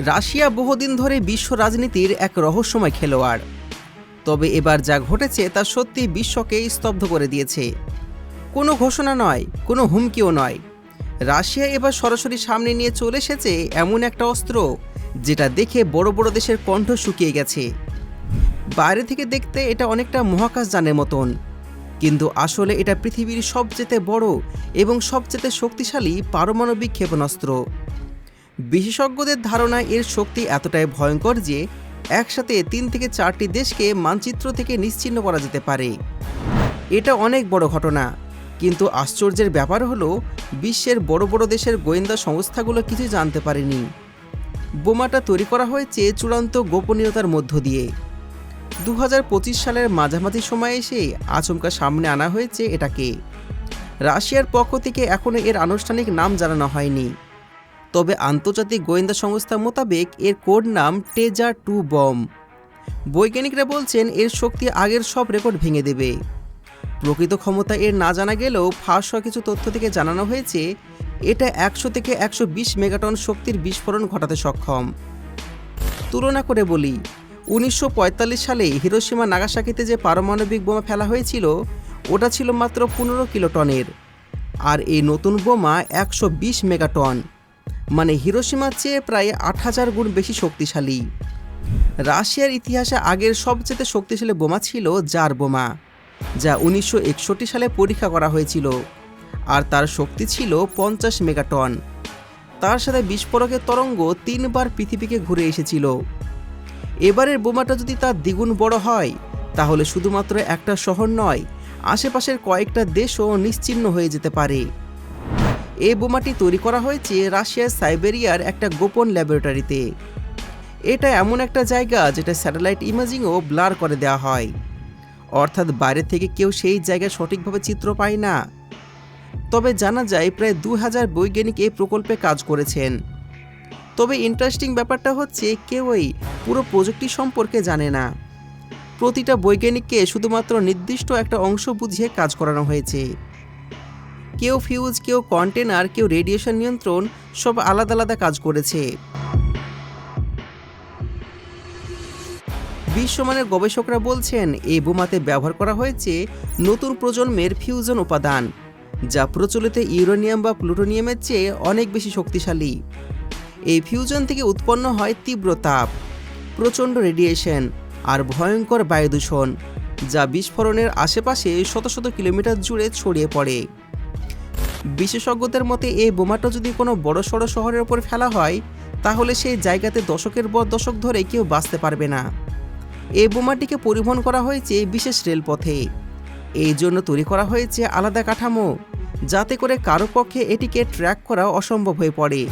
Russia বহুদিন ধরে বিশ্ব রাজনীতির এক রহস্যময় খেলোয়াড়। তবে এবার যা ঘটেছে তা সত্যি বিশ্বকে স্তব্ধ করে দিয়েছে। কোনো ঘোষণা নয়, কোনো হুমকিও নয়, রাশিয়া এবার সরাসরি সামনে নিয়ে চলে এসেছে এমন একটা অস্ত্র যেটা দেখে বড় বড় দেশের কণ্ঠ শুকিয়ে গেছে। বাইরে থেকে দেখতে এটা অনেকটা মহাকাশযানের মতন, কিন্তু আসলে এটা পৃথিবীর সবচেয়ে বড় এবং সবচেয়ে শক্তিশালী পারমাণবিক ক্ষেপণাস্ত্র। বিশেষজ্ঞদের ধারণা এর শক্তি এতটাই ভয়ঙ্কর যে একসাথে 3 থেকে 4টি দেশকে মানচিত্র থেকে নিশ্চিহ্ন করা যেতে পারে। এটা অনেক বড় ঘটনা, কিন্তু আশ্চর্যের ব্যাপার হলো বিশ্বের বড় বড় দেশের গোয়েন্দা সংস্থাগুলো কিছু জানতে পারেনি। বোমাটা তৈরি করা হয়েছে চূড়ান্ত গোপনীয়তার মধ্য দিয়ে। 2025 সালের মাঝামাঝি সময়ে এসে আচমকা সামনে আনা হয়েছে এটাকে। রাশিয়ার পক্ষ থেকে এখনও এর আনুষ্ঠানিক নাম জানানো হয়নি, তবে আন্তর্জাতিক গোয়েন্দা সংস্থা মোতাবেক এর কোড নাম টেজা-2 বম। বৈজ্ঞানিকরা বলছেন এর শক্তি আগের সব রেকর্ড ভেঙে দেবে। প্রকৃত ক্ষমতা এর না জানা গেলেও ফাঁস হওয়া কিছু তথ্য থেকে জানানো হয়েছে এটা 100 থেকে 120 মেগাটন শক্তির বিস্ফোরণ ঘটাতে সক্ষম। তুলনা করে বলি, 1945 সালে হিরোশিমা নাগাসাকিতে যে পারমাণবিক বোমা ফেলা হয়েছিল ওটা ছিল মাত্র 15 কিলোটনের, আর এই নতুন বোমা 120 মেগাটন, মানে হিরোশিমার চেয়ে প্রায় 8000 গুণ বেশি শক্তিশালী। রাশিয়ার ইতিহাসে আগের সবচেয়ে শক্তিশালী বোমা ছিল জার বোমা, যা 1961 সালে পরীক্ষা করা হয়েছিল, আর তার শক্তি ছিল 50 মেগাটন। তার সাথে বিস্ফোরকের তরঙ্গ 3 বার পৃথিবীকে ঘুরে এসেছিল। এবারের বোমাটা যদি তার দ্বিগুণ বড় হয় তাহলে শুধুমাত্র একটা শহর নয়, আশেপাশের কয়েকটা দেশও নিশ্চিহ্ন হয়ে যেতে পারে। এই বোমাটি তৈরি করা হয়েছে রাশিয়ার সাইবেরিয়ার একটা গোপন ল্যাবরেটরিতে। এটা এমন একটা জায়গা যেটা স্যাটেলাইট ইমেজিংও ব্লার করে দেওয়া হয়, অর্থাৎ বাইরে থেকে কেউ সেই জায়গায় সঠিকভাবে চিত্র পায় না। তবে জানা যায় প্রায় 2000 বৈজ্ঞানিক এই প্রকল্পে কাজ করেছেন। তবে ইন্টারেস্টিং ব্যাপারটা হচ্ছে কেউই পুরো প্রজেক্টটি সম্পর্কে জানে না। প্রতিটা বৈজ্ঞানিককে শুধুমাত্র নির্দিষ্ট একটা অংশ বুঝিয়ে কাজ করানো হয়েছে। কেউ ফিউজ, কেউ কন্টেনার, কেউ রেডিয়েশন নিয়ন্ত্রণ, সব আলাদা আলাদা কাজ করেছে। বিশ্বমানের গবেষকরা বলছেন এই বোমাতে ব্যবহার করা হয়েছে নতুন প্রজন্মের ফিউশন উপাদান, যা প্রচলিত ইউরেনিয়াম বা প্লুটোনিয়ামের চেয়ে অনেক বেশি শক্তিশালী। এই ফিউশন থেকে উৎপন্ন হয় তীব্র তাপ, প্রচণ্ড রেডিয়েশন আর ভয়ঙ্কর বায়ু দূষণ, যা বিস্ফোরণের আশেপাশে শত শত কিলোমিটার জুড়ে ছড়িয়ে পড়ে। বিশেষজ্ঞদের মতে এই বোমাটা যদি কোনো বড়সড় শহরের ওপর ফেলা হয় তাহলে সেই জায়গাতে দশকের পর দশক ধরে কেউ বাঁচতে পারবে না। এই বোমাটিকে পরিবহন করা হয়েছে বিশেষ রেলপথে। এই জন্য তৈরি করা হয়েছে আলাদা কাঠামো, যাতে করে কারো পক্ষে এটিকে ট্র্যাক করা অসম্ভব হয়ে পড়ে।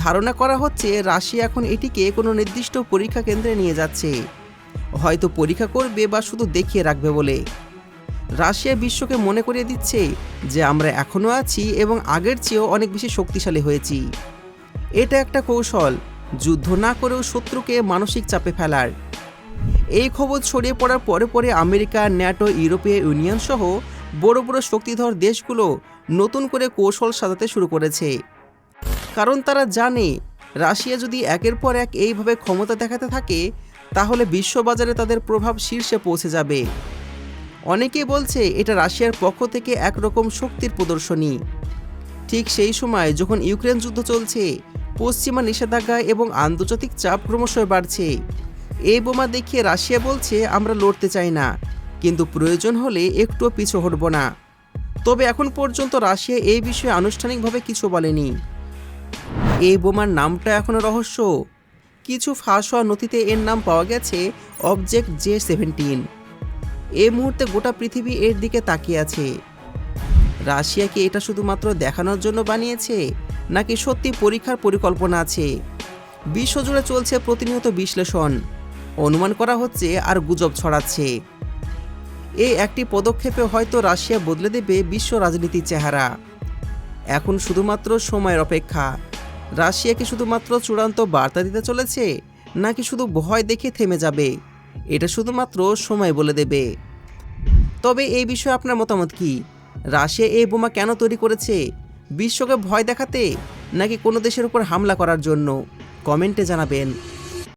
ধারণা করা হচ্ছে রাশিয়া এখন এটিকে কোনো নির্দিষ্ট পরীক্ষা কেন্দ্রে নিয়ে যাচ্ছে, হয়তো পরীক্ষা করবে বা শুধু দেখিয়ে রাখবে বলে। রাশিয়া বিশ্বকে মনে করিয়ে দিচ্ছে যে আমরা এখনও আছি এবং আগের চেয়েও অনেক বেশি শক্তিশালী হয়েছি। এটা একটা কৌশল, যুদ্ধ না করেও শত্রুকে মানসিক চাপে ফেলার। এই খবর ছড়িয়ে পড়ার পরে পরে আমেরিকা, ন্যাটো, ইউরোপীয় ইউনিয়ন সহ বড় বড় শক্তিধর দেশগুলো নতুন করে কৌশল সাজাতে শুরু করেছে, কারণ তারা জানে রাশিয়া যদি একের পর এক এইভাবে ক্ষমতা দেখাতে থাকে তাহলে বিশ্ববাজারে তাদের প্রভাব শীর্ষে পৌঁছে যাবে। অনেকেই বলছে এটা রাশিয়ার পক্ষ থেকে একরকম শক্তির প্রদর্শনী। ঠিক সেই সময় যখন ইউক্রেন যুদ্ধ চলছে, পশ্চিমা নিষেধাজ্ঞা এবং আন্তর্জাতিক চাপ ক্রমশ বাড়ছে, এই বোমা দেখিয়ে রাশিয়া বলছে আমরা লড়তে চাই না, কিন্তু প্রয়োজন হলে একটুও পিছু হটব না। তবে এখন পর্যন্ত রাশিয়া এই বিষয়ে আনুষ্ঠানিকভাবে কিছু বলেনি। এই বোমার নামটা এখনও রহস্য। কিছু ফাঁস হওয়া নথিতে এর নাম পাওয়া গেছে অবজেক্ট J-17। এই মুহূর্তে গোটা পৃথিবী এর দিকে তাকিয়ে আছে। রাশিয়া কি এটা শুধুমাত্র দেখানোর জন্য বানিয়েছে, নাকি সত্যি পরীক্ষার পরিকল্পনা আছে? বিশ্বজুড়ে চলছে প্রতিনিয়ত বিশ্লেষণ, অনুমান করা হচ্ছে আর গুজব ছড়াচ্ছে। এই একটি পদক্ষেপে হয়তো রাশিয়া বদলে দেবে বিশ্ব রাজনীতির চেহারা। এখন শুধুমাত্র সময়ের অপেক্ষা। রাশিয়া কি শুধুমাত্র চূড়ান্ত বার্তা দিতে চলেছে, নাকি শুধু ভয় দেখে থেমে যাবে? এটা শুধুমাত্র সময় বলে দেবে। তবে এই বিষয়ে আপনার মতামত কি? রাশিয়া এই বোমা কেন তৈরি করেছে? বিশ্বকে ভয় দেখাতে, নাকি কোনো দেশের উপর হামলা করার জন্য? কমেন্টে জানাবেন।